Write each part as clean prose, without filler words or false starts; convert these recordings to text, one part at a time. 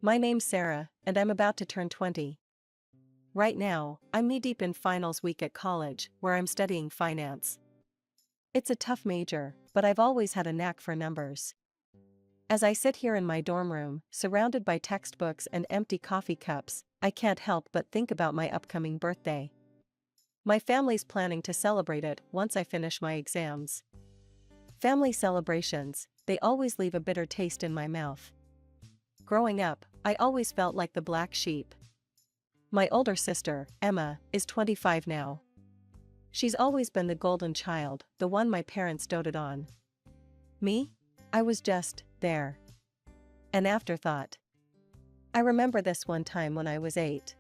My name's Sarah, and I'm about to turn 20. Right now, I'm knee-deep in finals week at college, where I'm studying finance. It's a tough major, but I've always had a knack for numbers. As I sit here in my dorm room, surrounded by textbooks and empty coffee cups, I can't help but think about my upcoming birthday. My family's planning to celebrate it once I finish my exams. Family celebrations, they always leave a bitter taste in my mouth. Growing up, I always felt like the black sheep. My older sister, Emma, is 25 now. She's always been the golden child, the one my parents doted on. Me? I was just there. An afterthought. I remember this one time when I was 8.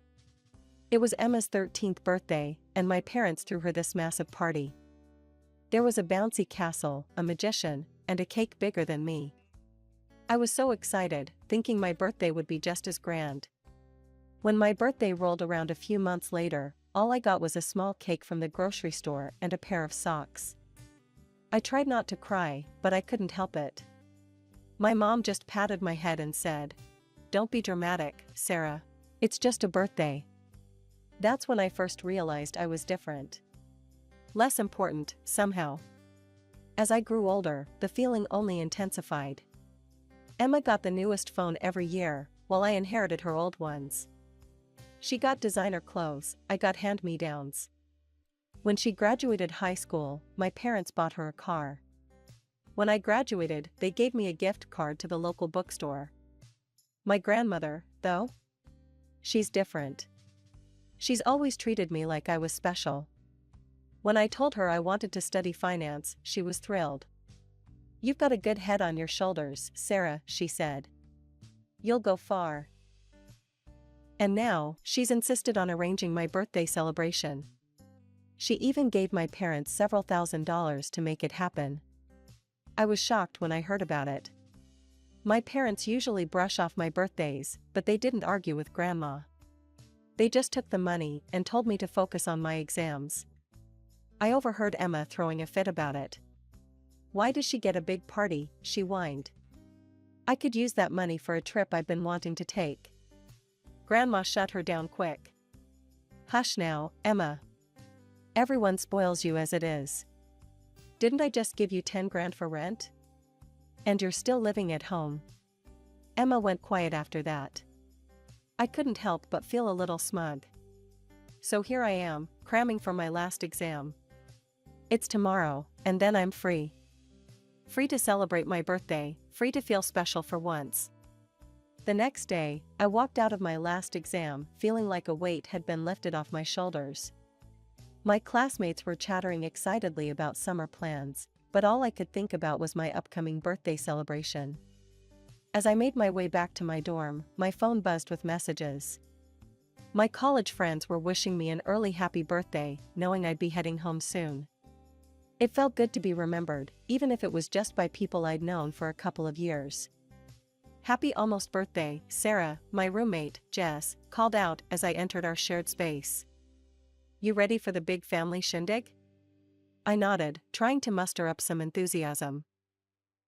It was Emma's 13th birthday, and my parents threw her this massive party. There was a bouncy castle, a magician, and a cake bigger than me. I was so excited, thinking my birthday would be just as grand. When my birthday rolled around a few months later, all I got was a small cake from the grocery store and a pair of socks. I tried not to cry, but I couldn't help it. My mom just patted my head and said, "Don't be dramatic, Sarah. It's just a birthday." That's when I first realized I was different. Less important, somehow. As I grew older, the feeling only intensified. Emma got the newest phone every year, while I inherited her old ones. She got designer clothes, I got hand-me-downs. When she graduated high school, my parents bought her a car. When I graduated, they gave me a gift card to the local bookstore. My grandmother, though? She's different. She's always treated me like I was special. When I told her I wanted to study finance, she was thrilled. "You've got a good head on your shoulders, Sarah," she said. "You'll go far." And now, she's insisted on arranging my birthday celebration. She even gave my parents several $1,000s to make it happen. I was shocked when I heard about it. My parents usually brush off my birthdays, but they didn't argue with Grandma. They just took the money and told me to focus on my exams. I overheard Emma throwing a fit about it. "Why does she get a big party?" she whined. "I could use that money for a trip I've been wanting to take." Grandma shut her down quick. "Hush now, Emma. Everyone spoils you as it is. Didn't I just give you 10 grand for rent? And you're still living at home." Emma went quiet after that. I couldn't help but feel a little smug. So here I am, cramming for my last exam. It's tomorrow, and then I'm free. Free to celebrate my birthday, free to feel special for once. The next day, I walked out of my last exam feeling like a weight had been lifted off my shoulders. My classmates were chattering excitedly about summer plans, but all I could think about was my upcoming birthday celebration. As I made my way back to my dorm, my phone buzzed with messages. My college friends were wishing me an early happy birthday, knowing I'd be heading home soon. It felt good to be remembered, even if it was just by people I'd known for a couple of years. "Happy almost birthday, Sarah," my roommate, Jess, called out as I entered our shared space. "You ready for the big family shindig?" I nodded, trying to muster up some enthusiasm.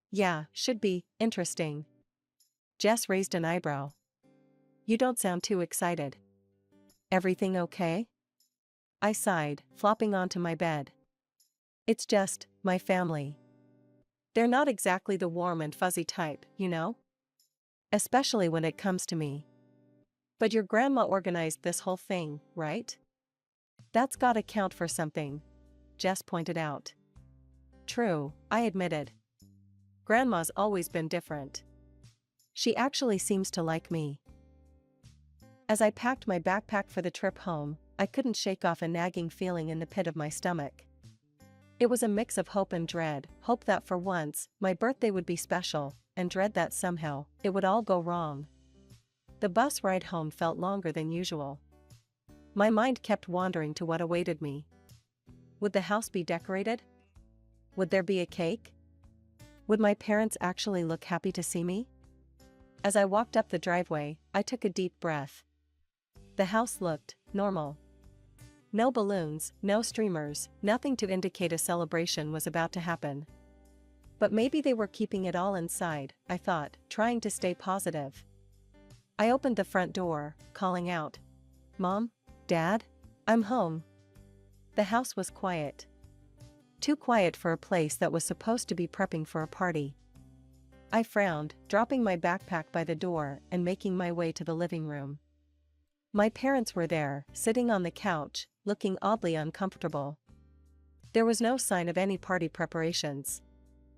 "Yeah, should be interesting." Jess raised an eyebrow. "You don't sound too excited. Everything okay?" I sighed, flopping onto my bed. "It's just, my family. They're not exactly the warm and fuzzy type, you know? Especially when it comes to me. But your grandma organized this whole thing, right? That's gotta count for something," Jess pointed out. "True," I admitted. "Grandma's always been different. She actually seems to like me." As I packed my backpack for the trip home, I couldn't shake off a nagging feeling in the pit of my stomach. It was a mix of hope and dread, hope that for once, my birthday would be special, and dread that somehow, it would all go wrong. The bus ride home felt longer than usual. My mind kept wandering to what awaited me. Would the house be decorated? Would there be a cake? Would my parents actually look happy to see me? As I walked up the driveway, I took a deep breath. The house looked normal. No balloons, no streamers, nothing to indicate a celebration was about to happen. But maybe they were keeping it all inside, I thought, trying to stay positive. I opened the front door, calling out, "Mom? Dad? I'm home." The house was quiet. Too quiet for a place that was supposed to be prepping for a party. I frowned, dropping my backpack by the door and making my way to the living room. My parents were there, sitting on the couch, looking oddly uncomfortable. There was no sign of any party preparations.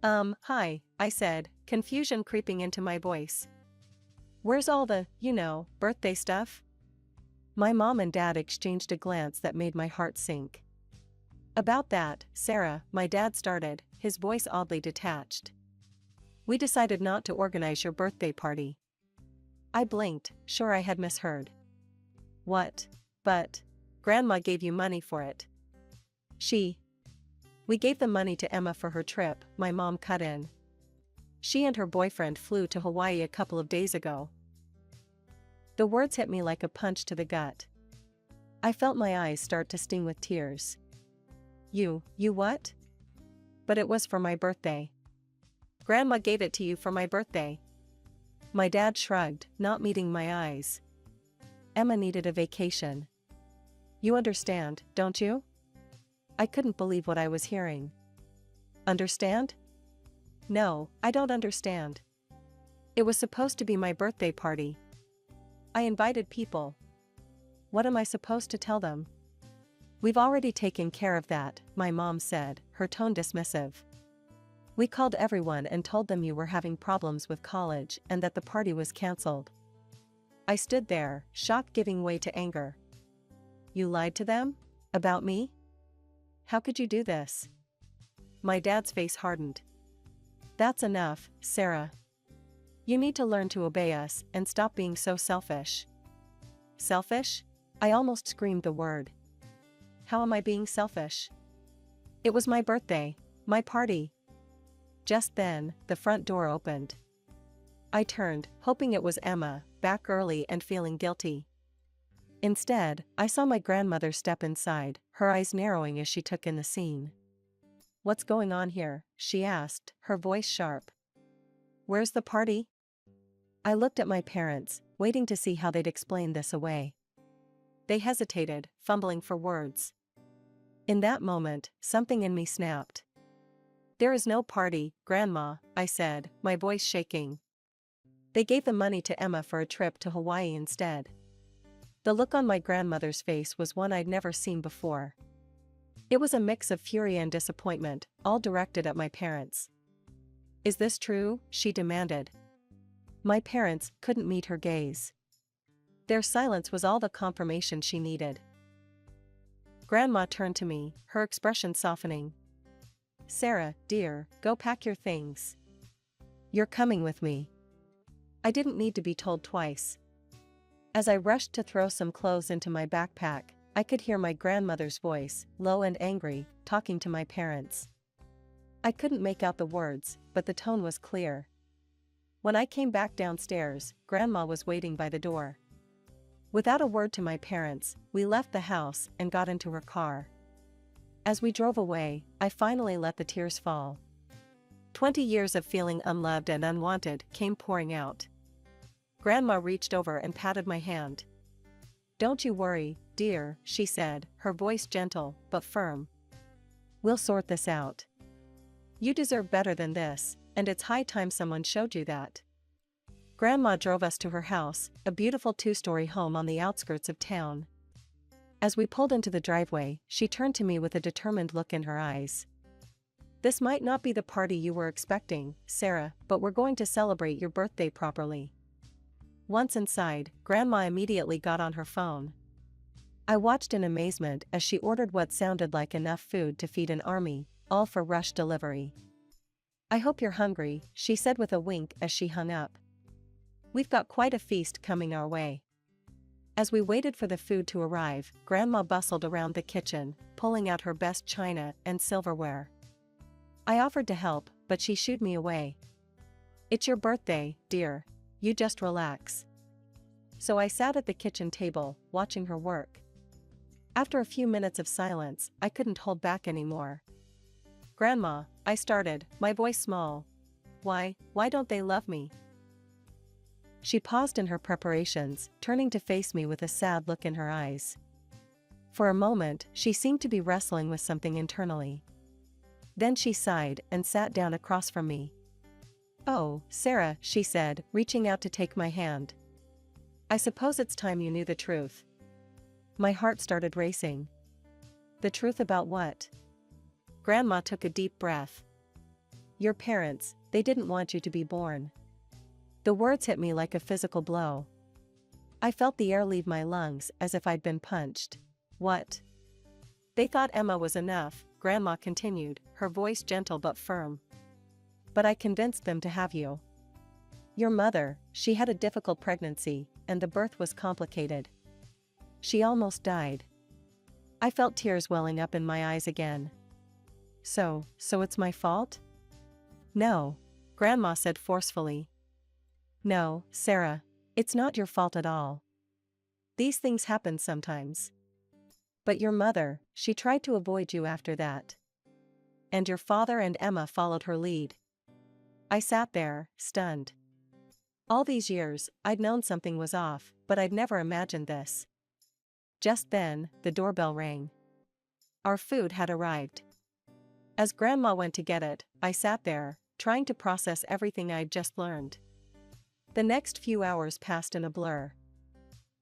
Hi, I said, confusion creeping into my voice. "Where's all the, birthday stuff?" My mom and dad exchanged a glance that made my heart sink. "About that, Sarah," my dad started, his voice oddly detached. "We decided not to organize your birthday party." I blinked, sure I had misheard. "What? But Grandma gave you money for it." We gave the money to Emma for her trip," my mom cut in. "She and her boyfriend flew to Hawaii a couple of days ago." The words hit me like a punch to the gut. I felt my eyes start to sting with tears. You what?" "But it was for my birthday." "Grandma gave it to you for my birthday." My dad shrugged, not meeting my eyes. "Emma needed a vacation. You understand, don't you?" I couldn't believe what I was hearing. "Understand?" "No, I don't understand. It was supposed to be my birthday party. I invited people. What am I supposed to tell them?" "We've already taken care of that," my mom said, her tone dismissive. "We called everyone and told them you were having problems with college and that the party was cancelled." I stood there, shock giving way to anger. "You lied to them? About me? How could you do this?" My dad's face hardened. "That's enough, Sarah. You need to learn to obey us and stop being so selfish." "Selfish?" I almost screamed the word. "How am I being selfish? It was my birthday, my party." Just then, the front door opened. I turned, hoping it was Emma, back early and feeling guilty. Instead, I saw my grandmother step inside, her eyes narrowing as she took in the scene. "What's going on here?" she asked, her voice sharp. "Where's the party?" I looked at my parents, waiting to see how they'd explain this away. They hesitated, fumbling for words. In that moment, something in me snapped. "There is no party, Grandma," I said, my voice shaking. "They gave the money to Emma for a trip to Hawaii instead." The look on my grandmother's face was one I'd never seen before. It was a mix of fury and disappointment, all directed at my parents. "Is this true?" she demanded. My parents couldn't meet her gaze. Their silence was all the confirmation she needed. Grandma turned to me, her expression softening. "Sarah, dear, go pack your things. You're coming with me." I didn't need to be told twice. As I rushed to throw some clothes into my backpack, I could hear my grandmother's voice, low and angry, talking to my parents. I couldn't make out the words, but the tone was clear. When I came back downstairs, Grandma was waiting by the door. Without a word to my parents, we left the house and got into her car. As we drove away, I finally let the tears fall. 20 years of feeling unloved and unwanted came pouring out. Grandma reached over and patted my hand. "Don't you worry, dear," she said, her voice gentle but firm. "We'll sort this out. You deserve better than this, and it's high time someone showed you that." Grandma drove us to her house, a beautiful 2-story home on the outskirts of town. As we pulled into the driveway, she turned to me with a determined look in her eyes. "This might not be the party you were expecting, Sarah, but we're going to celebrate your birthday properly." Once inside, Grandma immediately got on her phone. I watched in amazement as she ordered what sounded like enough food to feed an army, all for rush delivery. "I hope you're hungry," she said with a wink as she hung up. "We've got quite a feast coming our way." As we waited for the food to arrive, Grandma bustled around the kitchen, pulling out her best china and silverware. I offered to help, but she shooed me away. "It's your birthday, dear. You just relax." So I sat at the kitchen table, watching her work. After a few minutes of silence, I couldn't hold back anymore. "Grandma," I started, my voice small. Why don't they love me?" She paused in her preparations, turning to face me with a sad look in her eyes. For a moment, she seemed to be wrestling with something internally. Then she sighed and sat down across from me. "Oh, Sarah," she said, reaching out to take my hand. "I suppose it's time you knew the truth." My heart started racing. The truth about what? Grandma took a deep breath. "Your parents, they didn't want you to be born." The words hit me like a physical blow. I felt the air leave my lungs as if I'd been punched. "What?" "They thought Emma was enough," Grandma continued, her voice gentle but firm. "But I convinced them to have you. Your mother, she had a difficult pregnancy, and the birth was complicated. She almost died." I felt tears welling up in my eyes again. So it's my fault?" "No," Grandma said forcefully. "No, Sarah, it's not your fault at all. These things happen sometimes. But your mother, she tried to avoid you after that. And your father and Emma followed her lead." I sat there, stunned. All these years, I'd known something was off, but I'd never imagined this. Just then, the doorbell rang. Our food had arrived. As Grandma went to get it, I sat there, trying to process everything I'd just learned. The next few hours passed in a blur.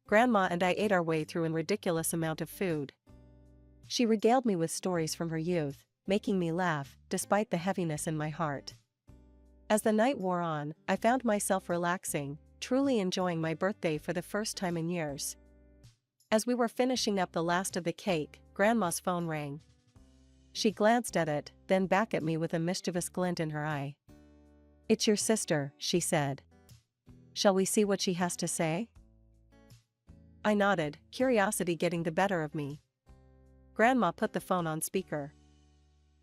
Grandma and I ate our way through a ridiculous amount of food. She regaled me with stories from her youth, making me laugh, despite the heaviness in my heart. As the night wore on, I found myself relaxing, truly enjoying my birthday for the first time in years. As we were finishing up the last of the cake, Grandma's phone rang. She glanced at it, then back at me with a mischievous glint in her eye. "It's your sister," she said. "Shall we see what she has to say?" I nodded, curiosity getting the better of me. Grandma put the phone on speaker.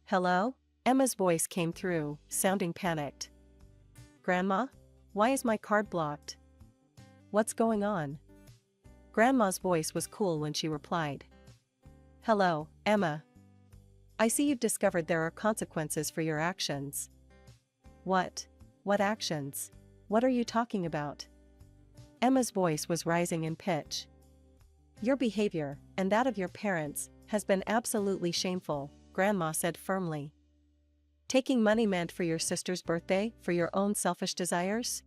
"Hello?" Emma's voice came through, sounding panicked. "Grandma? Why is my card blocked? What's going on?" Grandma's voice was cool when she replied. "Hello, Emma. I see you've discovered there are consequences for your actions." "What? What actions? What are you talking about?" Emma's voice was rising in pitch. "Your behavior, and that of your parents, has been absolutely shameful," Grandma said firmly. "Taking money meant for your sister's birthday for your own selfish desires?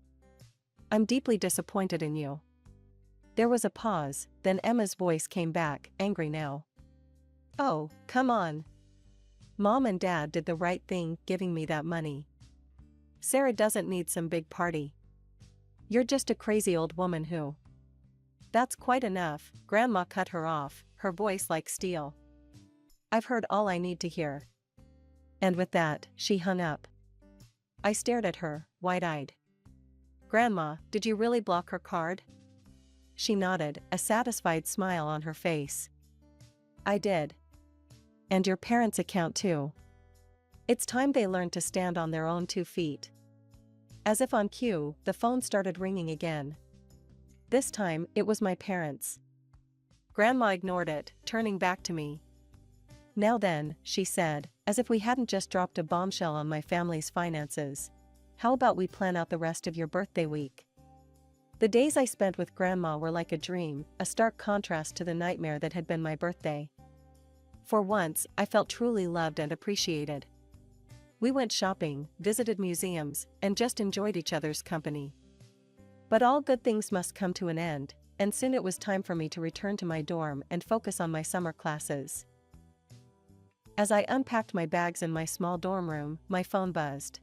I'm deeply disappointed in you." There was a pause, then Emma's voice came back, angry now. "Oh, come on. Mom and Dad did the right thing giving me that money. Sarah doesn't need some big party. You're just a crazy old woman who—" "That's quite enough," Grandma cut her off, her voice like steel. "I've heard all I need to hear." And with that, she hung up. I stared at her, wide-eyed. "Grandma, did you really block her card?" She nodded, a satisfied smile on her face. "I did. And your parents' account too. It's time they learned to stand on their own 2 feet." As if on cue, the phone started ringing again. This time, it was my parents. Grandma ignored it, turning back to me. "Now then," she said, as if we hadn't just dropped a bombshell on my family's finances. "How about we plan out the rest of your birthday week?" The days I spent with Grandma were like a dream, a stark contrast to the nightmare that had been my birthday. For once, I felt truly loved and appreciated. We went shopping, visited museums, and just enjoyed each other's company. But all good things must come to an end, and soon it was time for me to return to my dorm and focus on my summer classes. As I unpacked my bags in my small dorm room, my phone buzzed.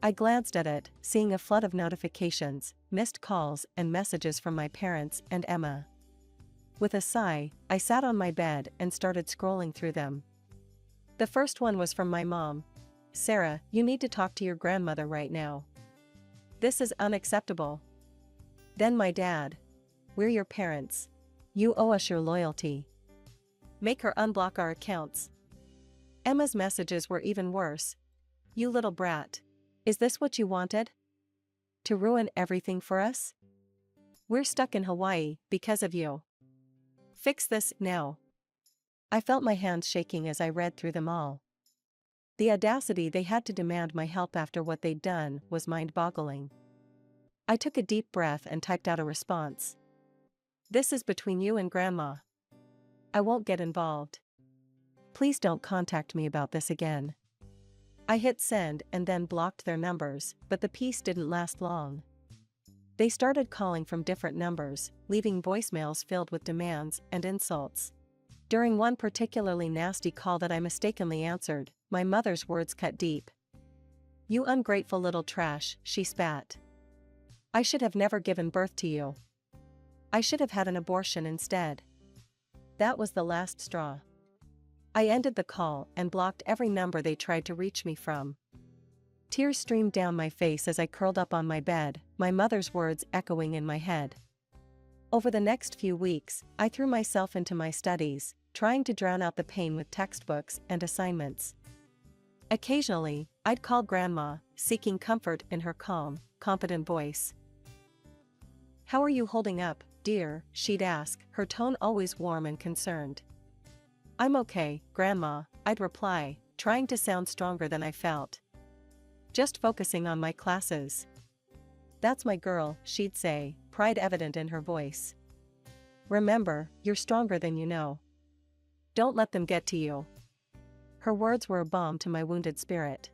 I glanced at it, seeing a flood of notifications, missed calls, and messages from my parents and Emma. With a sigh, I sat on my bed and started scrolling through them. The first one was from my mom. "Sarah, you need to talk to your grandmother right now. This is unacceptable." Then my dad. "We're your parents. You owe us your loyalty. Make her unblock our accounts." Emma's messages were even worse. "You little brat. Is this what you wanted? To ruin everything for us? We're stuck in Hawaii because of you. Fix this now." I felt my hands shaking as I read through them all. The audacity they had to demand my help after what they'd done was mind-boggling. I took a deep breath and typed out a response. This is between you and Grandma. I won't get involved. Please don't contact me about this again. I hit send and then blocked their numbers, but the peace didn't last long. They started calling from different numbers, leaving voicemails filled with demands and insults. During one particularly nasty call that I mistakenly answered, my mother's words cut deep. "You ungrateful little trash," she spat. "I should have never given birth to you. I should have had an abortion instead." That was the last straw. I ended the call and blocked every number they tried to reach me from. Tears streamed down my face as I curled up on my bed, my mother's words echoing in my head. Over the next few weeks, I threw myself into my studies, trying to drown out the pain with textbooks and assignments. Occasionally, I'd call Grandma, seeking comfort in her calm, confident voice. "How are you holding up, dear?" she'd ask, her tone always warm and concerned. "I'm okay, Grandma," I'd reply, trying to sound stronger than I felt. "Just focusing on my classes." "That's my girl," she'd say, pride evident in her voice. "Remember, you're stronger than you know. Don't let them get to you." Her words were a balm to my wounded spirit.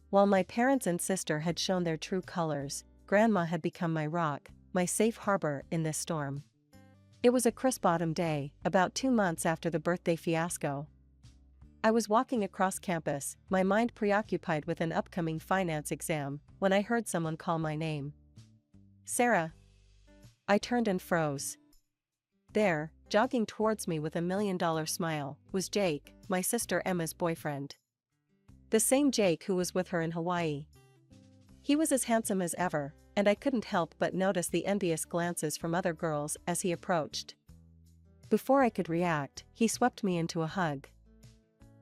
While my parents and sister had shown their true colors, Grandma had become my rock, my safe harbor in this storm. It was a crisp autumn day, about 2 months after the birthday fiasco. I was walking across campus, my mind preoccupied with an upcoming finance exam, when I heard someone call my name. "Sarah." I turned and froze. There, jogging towards me with a $1,000,000 smile, was Jake, my sister Emma's boyfriend. The same Jake who was with her in Hawaii. He was as handsome as ever, and I couldn't help but notice the envious glances from other girls as he approached. Before I could react, he swept me into a hug.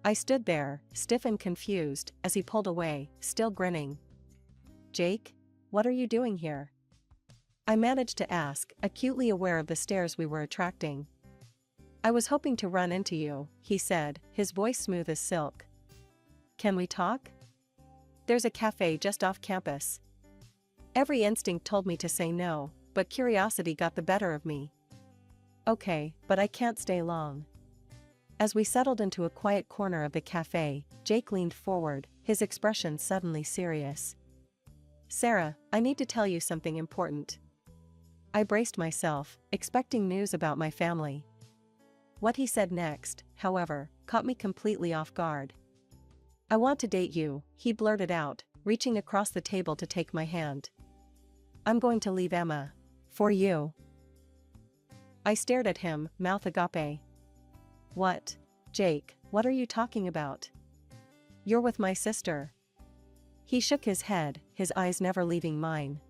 I stood there, stiff and confused, as he pulled away, still grinning. "Jake? What are you doing here?" I managed to ask, acutely aware of the stares we were attracting. "I was hoping to run into you," he said, his voice smooth as silk. "Can we talk?" "There's a cafe just off campus." Every instinct told me to say no, but curiosity got the better of me. "Okay, but I can't stay long." As we settled into a quiet corner of the cafe, Jake leaned forward, his expression suddenly serious. "Sarah, I need to tell you something important." I braced myself, expecting news about my family. What he said next, however, caught me completely off guard. "I want to date you," he blurted out, reaching across the table to take my hand. "I'm going to leave Emma. For you." I stared at him, mouth agape. "What? Jake, what are you talking about? You're with my sister." He shook his head, his eyes never leaving mine.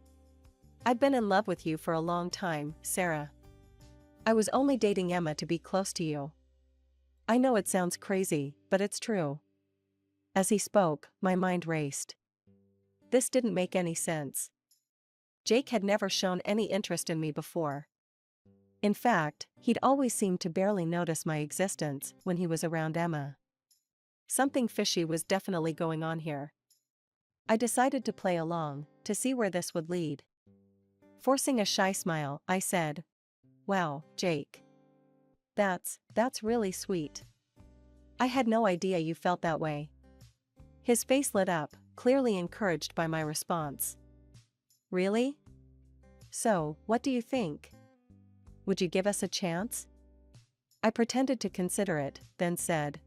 "I've been in love with you for a long time, Sarah. I was only dating Emma to be close to you. I know it sounds crazy, but it's true." As he spoke, my mind raced. This didn't make any sense. Jake had never shown any interest in me before. In fact, he'd always seemed to barely notice my existence when he was around Emma. Something fishy was definitely going on here. I decided to play along, to see where this would lead. Forcing a shy smile, I said, "Wow, Jake. That's really sweet. I had no idea you felt that way." His face lit up, clearly encouraged by my response. "Really? So, what do you think? Would you give us a chance?" I pretended to consider it, then said,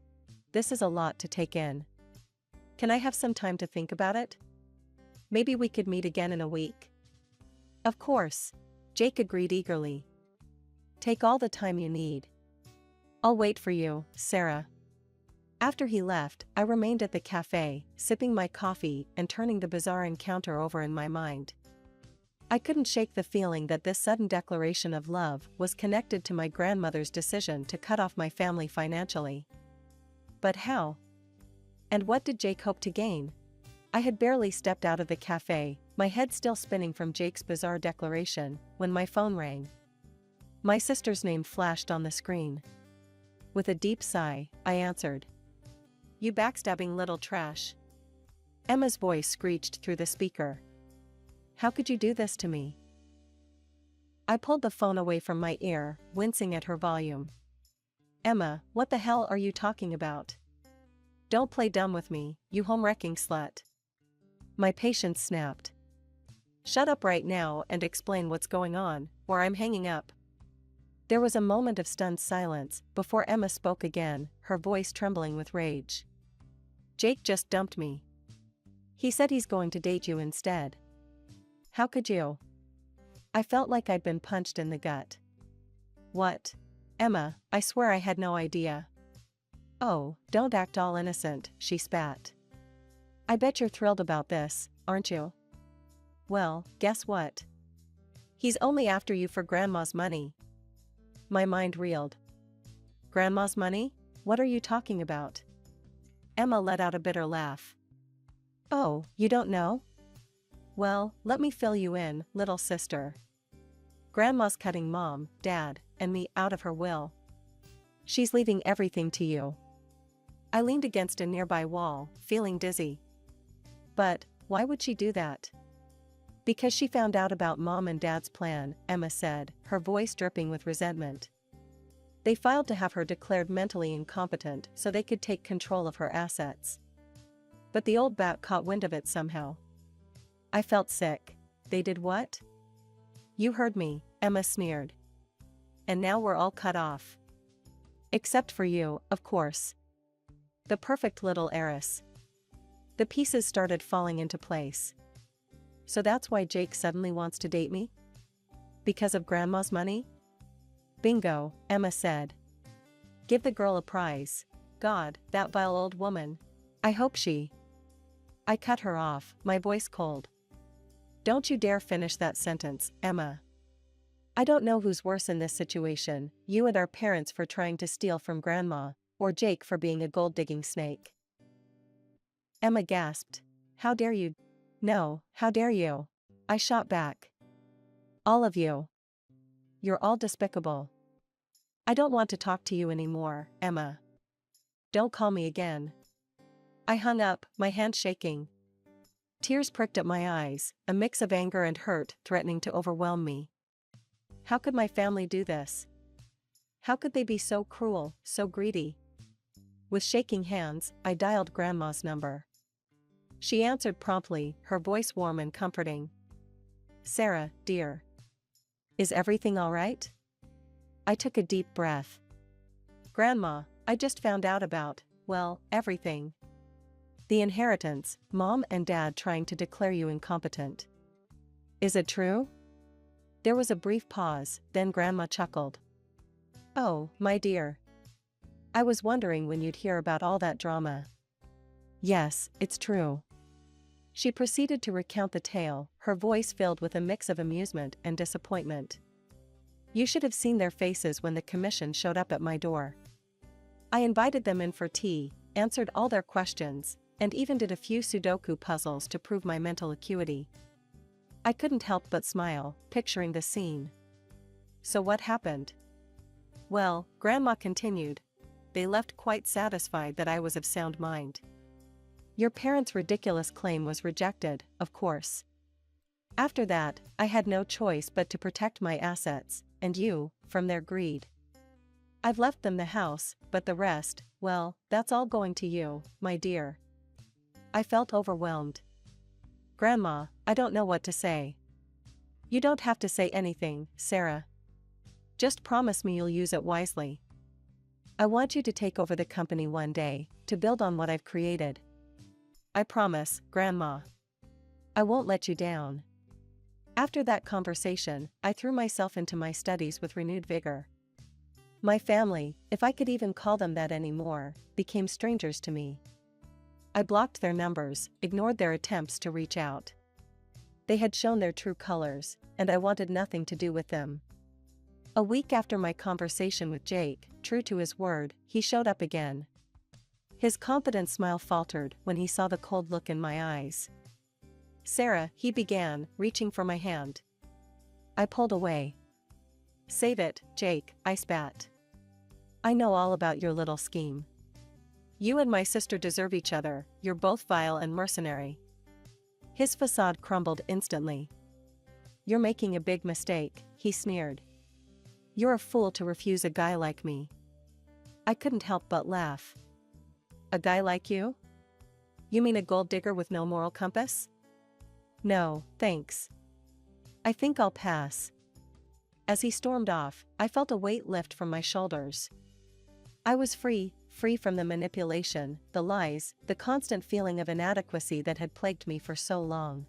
"This is a lot to take in. Can I have some time to think about it? Maybe we could meet again in a week." "Of course," Jake agreed eagerly. "Take all the time you need. I'll wait for you, Sarah." After he left, I remained at the cafe, sipping my coffee and turning the bizarre encounter over in my mind. I couldn't shake the feeling that this sudden declaration of love was connected to my grandmother's decision to cut off my family financially. But how? And what did Jake hope to gain? I had barely stepped out of the cafe, my head still spinning from Jake's bizarre declaration, when my phone rang. My sister's name flashed on the screen. With a deep sigh, I answered. "You backstabbing little trash." Emma's voice screeched through the speaker. How could you do this to me? I pulled the phone away from my ear, wincing at her volume. Emma, what the hell are you talking about? Don't play dumb with me, you home-wrecking slut. My patience snapped. Shut up right now and explain what's going on, or I'm hanging up. There was a moment of stunned silence before Emma spoke again, her voice trembling with rage. Jake just dumped me. He said he's going to date you instead. How could you? I felt like I'd been punched in the gut. What? Emma, I swear I had no idea. Oh, don't act all innocent, she spat. I bet you're thrilled about this, aren't you? Well, guess what? He's only after you for Grandma's money. My mind reeled. Grandma's money? What are you talking about? Emma let out a bitter laugh. Oh, you don't know? Well, let me fill you in, little sister. Grandma's cutting Mom, Dad, and me out of her will. She's leaving everything to you. I leaned against a nearby wall, feeling dizzy. But, why would she do that? Because she found out about Mom and Dad's plan, Emma said, her voice dripping with resentment. They filed to have her declared mentally incompetent so they could take control of her assets. But the old bat caught wind of it somehow. I felt sick. They did what? You heard me, Emma sneered. And now we're all cut off. Except for you, of course. The perfect little heiress. The pieces started falling into place. So that's why Jake suddenly wants to date me? Because of Grandma's money? Bingo, Emma said. Give the girl a prize. God, that vile old woman. I hope she... I cut her off, my voice cold. Don't you dare finish that sentence, Emma. I don't know who's worse in this situation, you and our parents for trying to steal from Grandma, or Jake for being a gold-digging snake. Emma gasped. How dare you? No, how dare you? I shot back. All of you. You're all despicable. I don't want to talk to you anymore, Emma. Don't call me again. I hung up, my hand shaking. Tears pricked at my eyes, a mix of anger and hurt threatening to overwhelm me. How could my family do this? How could they be so cruel, so greedy? With shaking hands, I dialed Grandma's number. She answered promptly, her voice warm and comforting. Sarah, dear. Is everything all right? I took a deep breath. Grandma, I just found out about, well, everything. The inheritance, Mom and Dad trying to declare you incompetent. Is it true? There was a brief pause, then Grandma chuckled. Oh, my dear. I was wondering when you'd hear about all that drama. Yes, it's true. She proceeded to recount the tale, her voice filled with a mix of amusement and disappointment. You should have seen their faces when the commission showed up at my door. I invited them in for tea, answered all their questions, and even did a few Sudoku puzzles to prove my mental acuity. I couldn't help but smile, picturing the scene. So what happened? Well, Grandma continued. They left quite satisfied that I was of sound mind. Your parents' ridiculous claim was rejected, of course. After that, I had no choice but to protect my assets, and you, from their greed. I've left them the house, but the rest, well, that's all going to you, my dear. I felt overwhelmed. Grandma, I don't know what to say. You don't have to say anything, Sarah. Just promise me you'll use it wisely. I want you to take over the company one day, to build on what I've created. I promise, Grandma. I won't let you down. After that conversation, I threw myself into my studies with renewed vigor. My family, if I could even call them that anymore, became strangers to me. I blocked their numbers, ignored their attempts to reach out. They had shown their true colors, and I wanted nothing to do with them. A week after my conversation with Jake, true to his word, he showed up again. His confident smile faltered when he saw the cold look in my eyes. Sarah, he began, reaching for my hand. I pulled away. Save it, Jake, I spat. I know all about your little scheme. You and my sister deserve each other, you're both vile and mercenary. His facade crumbled instantly. "You're making a big mistake," he sneered. "You're a fool to refuse a guy like me." I couldn't help but laugh. "A guy like you? You mean a gold digger with no moral compass?" "No, thanks. I think I'll pass." As he stormed off, I felt a weight lift from my shoulders. I was free from the manipulation, the lies, the constant feeling of inadequacy that had plagued me for so long.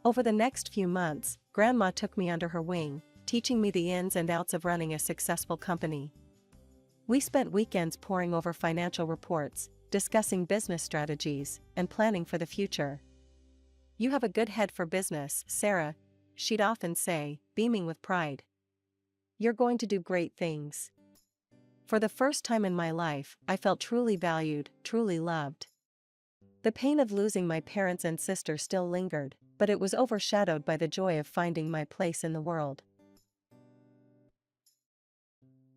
Over the next few months, Grandma took me under her wing, teaching me the ins and outs of running a successful company. We spent weekends poring over financial reports, discussing business strategies, and planning for the future. "You have a good head for business, Sarah," she'd often say, beaming with pride. "You're going to do great things." For the first time in my life, I felt truly valued, truly loved. The pain of losing my parents and sister still lingered, but it was overshadowed by the joy of finding my place in the world.